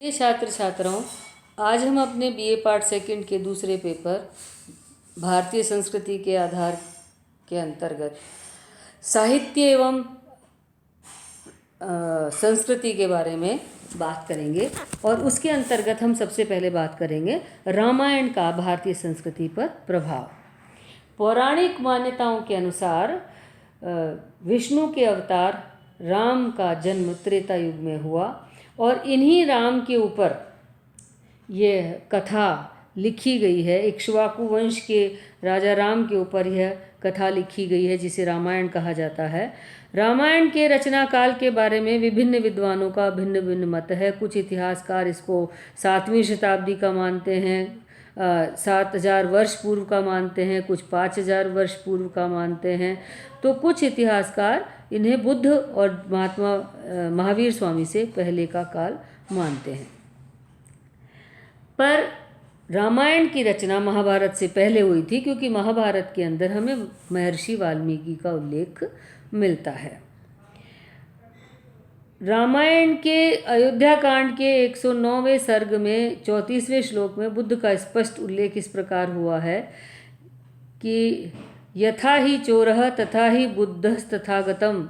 ये छात्र छात्राओं, आज हम अपने बीए पार्ट सेकंड के दूसरे पेपर भारतीय संस्कृति के आधार के अंतर्गत साहित्य एवं संस्कृति के बारे में बात करेंगे। और उसके अंतर्गत हम सबसे पहले बात करेंगे रामायण का भारतीय संस्कृति पर प्रभाव। पौराणिक मान्यताओं के अनुसार विष्णु के अवतार राम का जन्म त्रेता युग में हुआ और इन्हीं राम के ऊपर ये कथा लिखी गई है। इक्ष्वाकु वंश के राजा राम के ऊपर यह कथा लिखी गई है जिसे रामायण कहा जाता है। रामायण के रचना काल के बारे में विभिन्न विद्वानों का भिन्न भिन्न मत है। कुछ इतिहासकार इसको 7वीं शताब्दी का मानते हैं, 7000 वर्ष पूर्व का मानते हैं, कुछ 5000 वर्ष पूर्व का मानते हैं, तो कुछ इतिहासकार इन्हें बुद्ध और महात्मा महावीर स्वामी से पहले का काल मानते हैं। पर रामायण की रचना महाभारत से पहले हुई थी, क्योंकि महाभारत के अंदर हमें महर्षि वाल्मीकि का उल्लेख मिलता है। रामायण के अयोध्या कांड के 109वें सर्ग में 34वें श्लोक में बुद्ध का स्पष्ट उल्लेख इस प्रकार हुआ है कि यथा ही चोरः तथा ही बुद्धस्तथागतम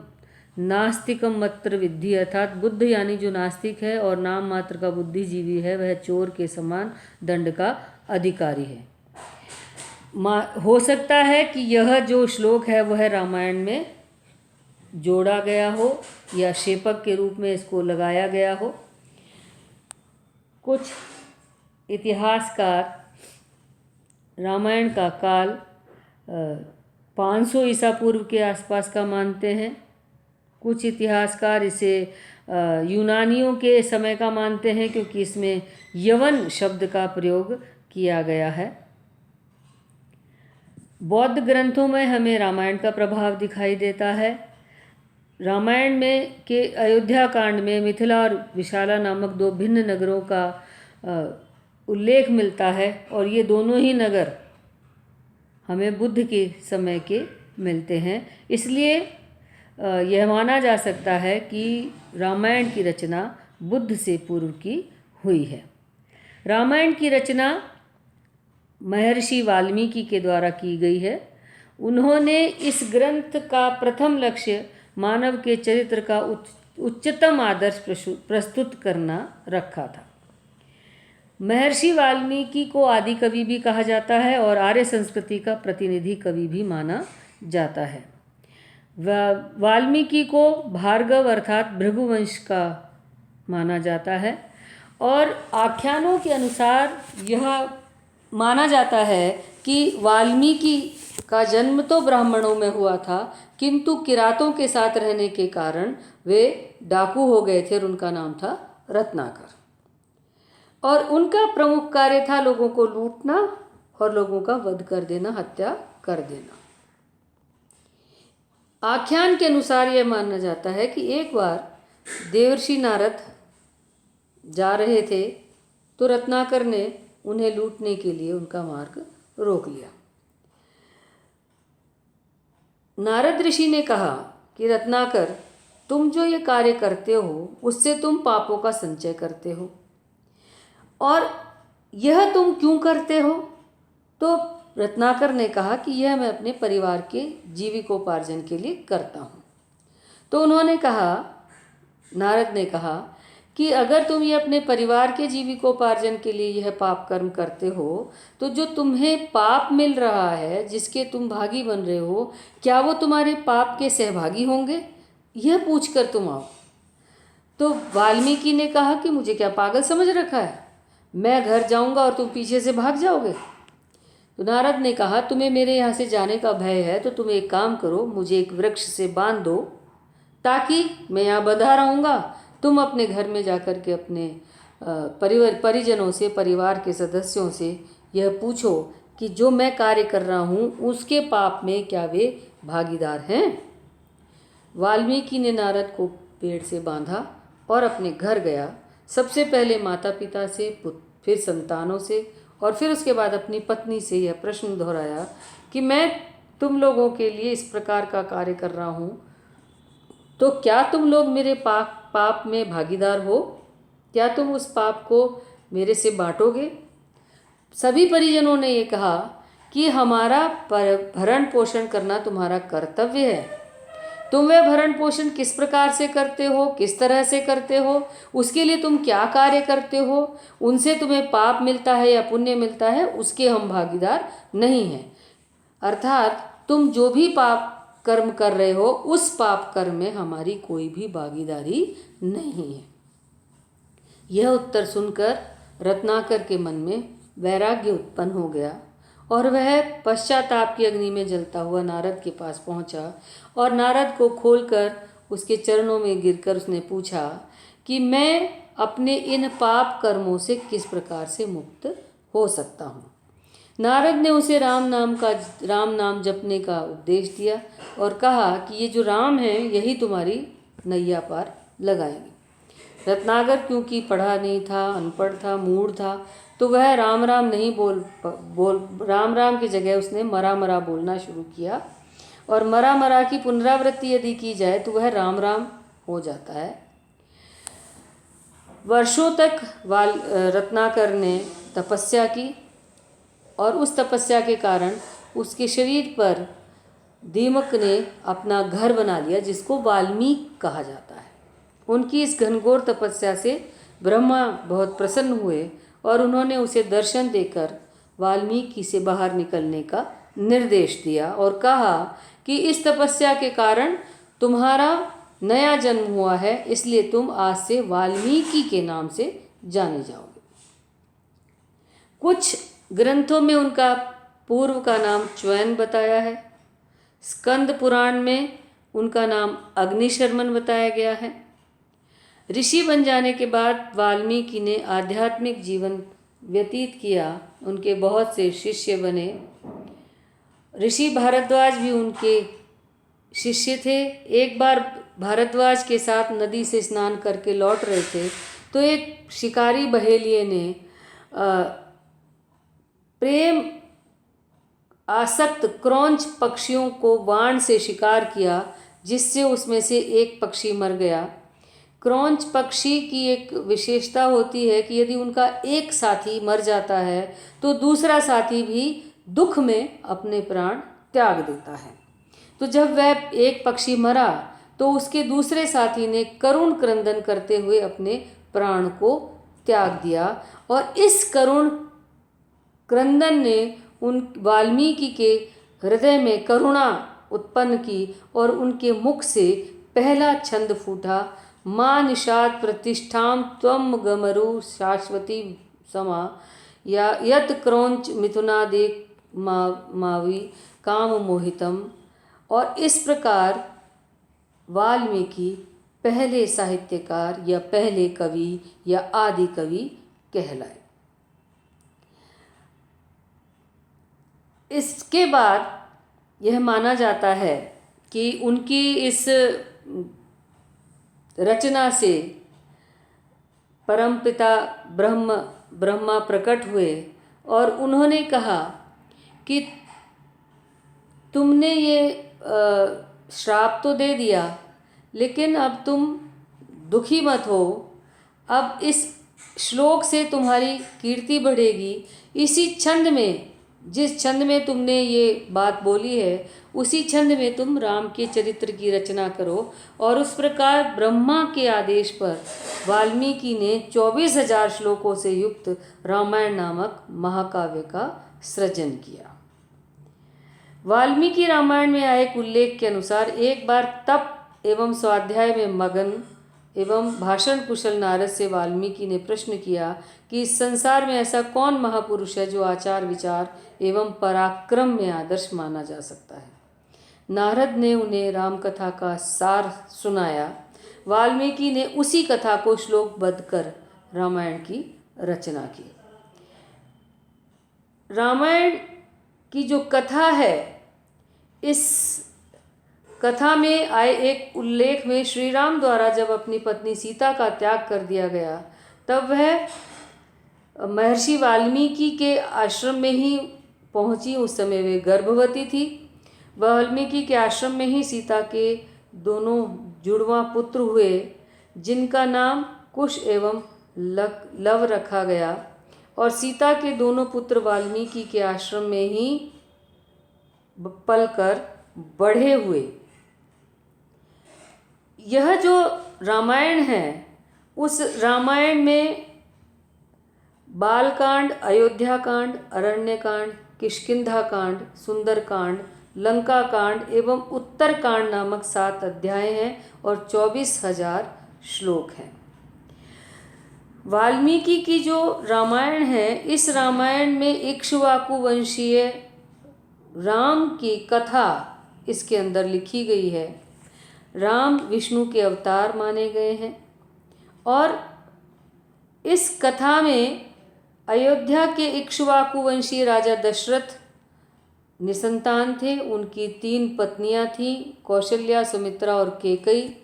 नास्तिकम मत्र विद्धि। अर्थात बुद्ध यानी जो नास्तिक है और नाम मात्र का बुद्धिजीवी है, वह चोर के समान दंड का अधिकारी है। हो सकता है कि यह जो श्लोक है वह रामायण में जोड़ा गया हो या शेपक के रूप में इसको लगाया गया हो। कुछ इतिहासकार रामायण का काल 500 ईसा पूर्व के आसपास का मानते हैं। कुछ इतिहासकार इसे यूनानियों के समय का मानते हैं, क्योंकि इसमें यवन शब्द का प्रयोग किया गया है। बौद्ध ग्रंथों में हमें रामायण का प्रभाव दिखाई देता है। रामायण में के अयोध्या कांड में मिथिला और विशाला नामक 2 भिन्न नगरों का उल्लेख मिलता है, और ये दोनों ही नगर हमें बुद्ध के समय के मिलते हैं। इसलिए यह माना जा सकता है कि रामायण की रचना बुद्ध से पूर्व की हुई है। रामायण की रचना महर्षि वाल्मीकि के द्वारा की गई है। उन्होंने इस ग्रंथ का प्रथम लक्ष्य मानव के चरित्र का उच्चतम आदर्श प्रस्तुत करना रखा था। महर्षि वाल्मीकि को आदि कवि भी कहा जाता है और आर्य संस्कृति का प्रतिनिधि कवि भी माना जाता है। वाल्मीकि को भार्गव अर्थात भृगुवंश का माना जाता है, और आख्यानों के अनुसार यह माना जाता है कि वाल्मीकि का जन्म तो ब्राह्मणों में हुआ था, किंतु किरातों के साथ रहने के कारण वे डाकू हो गए थे और उनका नाम था रत्नाकर। और उनका प्रमुख कार्य था लोगों को लूटना और लोगों का वध कर देना, हत्या कर देना। आख्यान के अनुसार यह माना जाता है कि एक बार देवर्षि नारद जा रहे थे तो रत्नाकर ने उन्हें लूटने के लिए उनका मार्ग रोक लिया। नारद ऋषि ने कहा कि रत्नाकर, तुम जो ये कार्य करते हो उससे तुम पापों का संचय करते हो, और यह तुम क्यों करते हो? तो रत्नाकर ने कहा कि यह मैं अपने परिवार के जीविकोपार्जन के लिए करता हूँ। तो उन्होंने कहा, नारद ने कहा कि अगर तुम ये अपने परिवार के जीविकोपार्जन के लिए यह पाप कर्म करते हो, तो जो तुम्हें पाप मिल रहा है, जिसके तुम भागी बन रहे हो, क्या वो तुम्हारे पाप के सहभागी होंगे? यह पूछकर तुम आओ। तो वाल्मीकि ने कहा कि मुझे क्या पागल समझ रखा है, मैं घर जाऊंगा और तुम पीछे से भाग जाओगे। तो नारद ने कहा, तुम्हें मेरे यहाँ से जाने का भय है तो तुम एक काम करो, मुझे एक वृक्ष से बांध दो ताकि मैं यहाँ बंधा रहूँगा। तुम अपने घर में जाकर के अपने परिजनों से, परिवार के सदस्यों से यह पूछो कि जो मैं कार्य कर रहा हूँ उसके पाप में क्या वे भागीदार हैं। वाल्मीकि ने नारद को पेड़ से बांधा और अपने घर गया। सबसे पहले माता पिता से, फिर संतानों से, और फिर उसके बाद अपनी पत्नी से यह प्रश्न दोहराया कि मैं तुम लोगों के लिए इस प्रकार का कार्य कर रहा हूँ, तो क्या तुम लोग मेरे पाप में भागीदार हो? क्या तुम उस पाप को मेरे से बांटोगे? सभी परिजनों ने ये कहा कि हमारा भरण पोषण करना तुम्हारा कर्तव्य है। तुम वह भरण पोषण किस प्रकार से करते हो, किस तरह से करते हो, उसके लिए तुम क्या कार्य करते हो, उनसे तुम्हें पाप मिलता है या पुण्य मिलता है, उसके हम भागीदार नहीं हैं। अर्थात तुम जो भी पाप कर्म कर रहे हो उस पाप कर्म में हमारी कोई भी भागीदारी नहीं है। यह उत्तर सुनकर रत्नाकर के मन में वैराग्य उत्पन्न हो गया और वह पश्चाताप की अग्नि में जलता हुआ नारद के पास पहुंचा और नारद को खोलकर उसके चरणों में गिरकर उसने पूछा कि मैं अपने इन पाप कर्मों से किस प्रकार से मुक्त हो सकता हूँ। नारद ने उसे राम नाम जपने का उपदेश दिया और कहा कि ये जो राम है यही तुम्हारी नैया पार लगाएंगे। रत्नाकर क्योंकि पढ़ा नहीं था, अनपढ़ था, मूढ़ था, तो वह राम राम नहीं राम राम की जगह उसने मरा मरा बोलना शुरू किया और मरा मरा की पुनरावृत्ति यदि की जाए तो वह राम राम हो जाता है। वर्षों तक रत्नाकर ने तपस्या की और उस तपस्या के कारण उसके शरीर पर दीमक ने अपना घर बना लिया, जिसको वाल्मीकि कहा जाता है। उनकी इस घनघोर तपस्या से ब्रह्मा बहुत प्रसन्न हुए और उन्होंने उसे दर्शन देकर वाल्मीकि से बाहर निकलने का निर्देश दिया और कहा कि इस तपस्या के कारण तुम्हारा नया जन्म हुआ है, इसलिए तुम आज से वाल्मीकि के नाम से जाने जाओगे। कुछ ग्रंथों में उनका पूर्व का नाम च्वयन बताया है। स्कंद पुराण में उनका नाम अग्निशर्मन बताया गया है। ऋषि बन जाने के बाद वाल्मीकि ने आध्यात्मिक जीवन व्यतीत किया। उनके बहुत से शिष्य बने। ऋषि भारद्वाज भी उनके शिष्य थे। एक बार भारद्वाज के साथ नदी से स्नान करके लौट रहे थे तो एक शिकारी बहेलिये ने प्रेम आसक्त क्रौंच पक्षियों को बाण से शिकार किया, जिससे उसमें से एक पक्षी मर गया। क्रौंच पक्षी की एक विशेषता होती है कि यदि उनका एक साथी मर जाता है तो दूसरा साथी भी दुख में अपने प्राण त्याग देता है। तो जब वह एक पक्षी मरा तो उसके दूसरे साथी ने करुण क्रंदन करते हुए अपने प्राण को त्याग दिया और इस करुण क्रंदन ने उन वाल्मीकि के हृदय में करुणा उत्पन्न की और उनके मुख से पहला छंद फूटा, माँ निषाद प्रतिष्ठाम त्वम गमरु शाश्वती समा या यत क्रौंच मिथुनादे मावी काम मोहितम। और इस प्रकार वाल्मीकि पहले साहित्यकार या पहले कवि या आदि कवि कहलाए। इसके बाद यह माना जाता है कि उनकी इस रचना से परमपिता ब्रह्मा प्रकट हुए और उन्होंने कहा कि तुमने ये श्राप तो दे दिया, लेकिन अब तुम दुखी मत हो। अब इस श्लोक से तुम्हारी कीर्ति बढ़ेगी। इसी छंद में, जिस छंद में तुमने ये बात बोली है, उसी छंद में तुम राम के चरित्र की रचना करो। और उस प्रकार ब्रह्मा के आदेश पर वाल्मीकि ने 24,000 श्लोकों से युक्त रामायण नामक महाकाव्य का सृजन किया। वाल्मीकि रामायण में आए एक उल्लेख के अनुसार एक बार तप एवं स्वाध्याय में मगन एवं भाषण कुशल नारद से वाल्मीकि ने प्रश्न किया कि इस संसार में ऐसा कौन महापुरुष है जो आचार विचार एवं पराक्रम में आदर्श माना जा सकता है। नारद ने उन्हें राम कथा का सार सुनाया। वाल्मीकि ने उसी कथा को श्लोकबद्ध कर रामायण की रचना की। रामायण की जो कथा है, इस कथा में आए एक उल्लेख में श्री राम द्वारा जब अपनी पत्नी सीता का त्याग कर दिया गया, तब वह महर्षि वाल्मीकि के आश्रम में ही पहुंची। उस समय वे गर्भवती थी। वाल्मीकि के आश्रम में ही सीता के दोनों जुड़वा पुत्र हुए, जिनका नाम कुश एवं लव रखा गया और सीता के दोनों पुत्र वाल्मीकि के आश्रम में ही पलकर बड़े हुए। यह जो रामायण है, उस रामायण में बालकांड, अयोध्या कांड, अरण्य कांड, किष्किंधा कांड, सुंदर कांड, लंका कांड एवं उत्तर कांड नामक 7 अध्याय हैं और 24,000 श्लोक हैं। वाल्मीकि की जो रामायण है, इस रामायण में इक्ष्वाकु वंशीय राम की कथा इसके अंदर लिखी गई है। राम विष्णु के अवतार माने गए हैं और इस कथा में अयोध्या के इक्ष्वाकु वंशीय राजा दशरथ निसंतान थे। उनकी 3 पत्नियां थीं, कौशल्या, सुमित्रा और कैकेयी।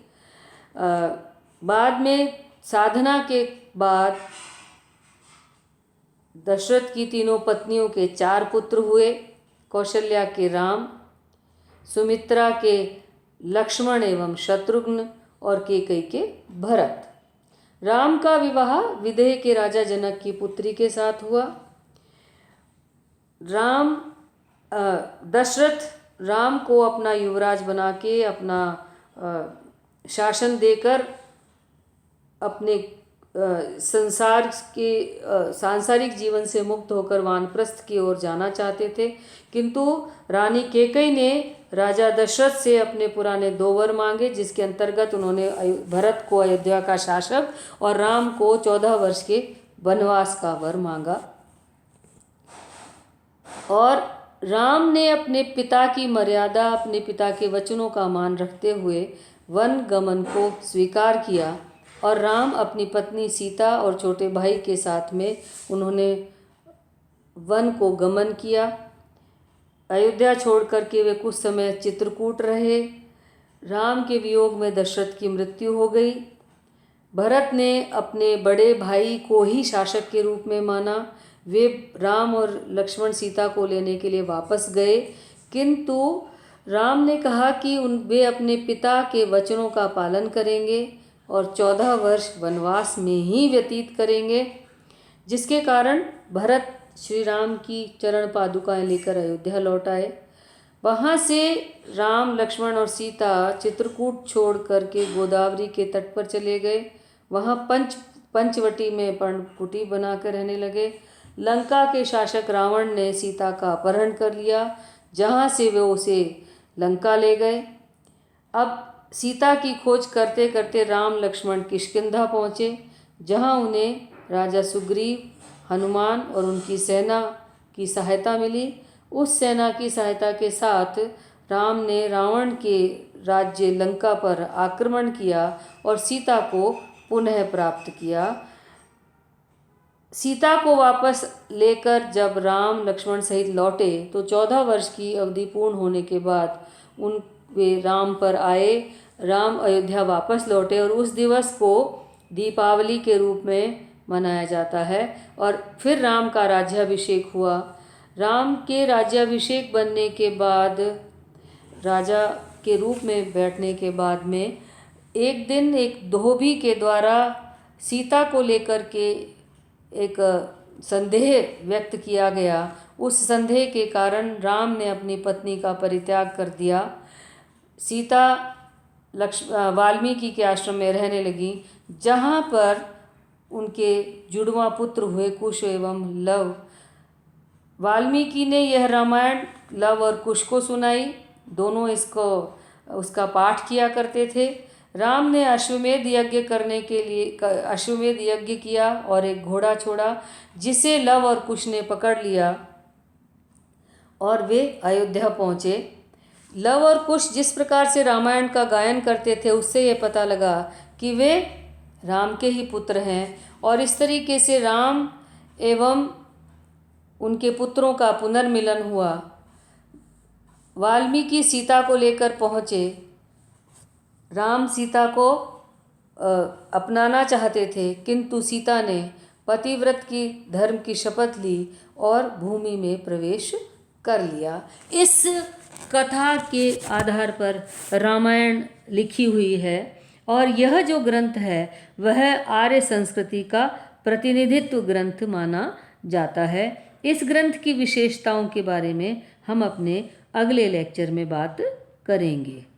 बाद में साधना के बाद दशरथ की तीनों पत्नियों के 4 पुत्र हुए। कौशल्या के राम, सुमित्रा के लक्ष्मण एवं शत्रुघ्न और कैकेयी के भरत। राम का विवाह विदेह के राजा जनक की पुत्री के साथ हुआ। दशरथ राम को अपना युवराज बना के, अपना शासन देकर अपने सांसारिक जीवन से मुक्त होकर वानप्रस्थ की ओर जाना चाहते थे, किंतु रानी कैकेयी ने राजा दशरथ से अपने पुराने 2 वर मांगे, जिसके अंतर्गत उन्होंने भरत को अयोध्या का शासक और राम को 14 वर्ष के वनवास का वर मांगा। और राम ने अपने पिता की मर्यादा, अपने पिता के वचनों का मान रखते हुए वन गमन को स्वीकार किया और राम अपनी पत्नी सीता और छोटे भाई के साथ में उन्होंने वन को गमन किया। अयोध्या छोड़ करके वे कुछ समय चित्रकूट रहे। राम के वियोग में दशरथ की मृत्यु हो गई। भरत ने अपने बड़े भाई को ही शासक के रूप में माना। वे राम और लक्ष्मण सीता को लेने के लिए वापस गए, किंतु राम ने कहा कि वे अपने पिता के वचनों का पालन करेंगे और 14 वर्ष वनवास में ही व्यतीत करेंगे, जिसके कारण भरत श्री राम की चरण पादुकाएं लेकर अयोध्या लौट आए। वहाँ से राम, लक्ष्मण और सीता चित्रकूट छोड़ करके गोदावरी के तट पर चले गए। वहाँ पंचवटी में पर्णकुटी बना कर रहने लगे। लंका के शासक रावण ने सीता का अपहरण कर लिया, जहाँ से वे उसे लंका ले गए। अब सीता की खोज करते करते राम लक्ष्मण किष्किंधा पहुँचे, जहाँ उन्हें राजा सुग्रीव, हनुमान और उनकी सेना की सहायता मिली। उस सेना की सहायता के साथ राम ने रावण के राज्य लंका पर आक्रमण किया और सीता को पुनः प्राप्त किया। सीता को वापस लेकर जब राम लक्ष्मण सहित लौटे तो 14 वर्ष की अवधि पूर्ण होने के बाद वे राम पर आए। राम अयोध्या वापस लौटे और उस दिवस को दीपावली के रूप में मनाया जाता है। और फिर राम का राज्याभिषेक हुआ। राम के राज्याभिषेक बनने के बाद, राजा के रूप में बैठने के बाद में एक दिन एक धोबी के द्वारा सीता को लेकर के एक संदेह व्यक्त किया गया। उस संदेह के कारण राम ने अपनी पत्नी का परित्याग कर दिया। सीता वाल्मीकि के आश्रम में रहने लगी, जहाँ पर उनके जुड़वा पुत्र हुए कुश एवं लव। वाल्मीकि ने यह रामायण लव और कुश को सुनाई। दोनों उसका पाठ किया करते थे। राम ने अश्वमेध यज्ञ करने के लिए अश्वमेध यज्ञ किया और एक घोड़ा छोड़ा, जिसे लव और कुश ने पकड़ लिया और वे अयोध्या पहुँचे। लव और कुश जिस प्रकार से रामायण का गायन करते थे, उससे ये पता लगा कि वे राम के ही पुत्र हैं। और इस तरीके से राम एवं उनके पुत्रों का पुनर्मिलन हुआ। वाल्मीकि सीता को लेकर पहुँचे। राम सीता को अपनाना चाहते थे, किंतु सीता ने पतिव्रत की धर्म की शपथ ली और भूमि में प्रवेश कर लिया। इस कथा के आधार पर रामायण लिखी हुई है और यह जो ग्रंथ है वह आर्य संस्कृति का प्रतिनिधित्व ग्रंथ माना जाता है। इस ग्रंथ की विशेषताओं के बारे में हम अपने अगले लेक्चर में बात करेंगे।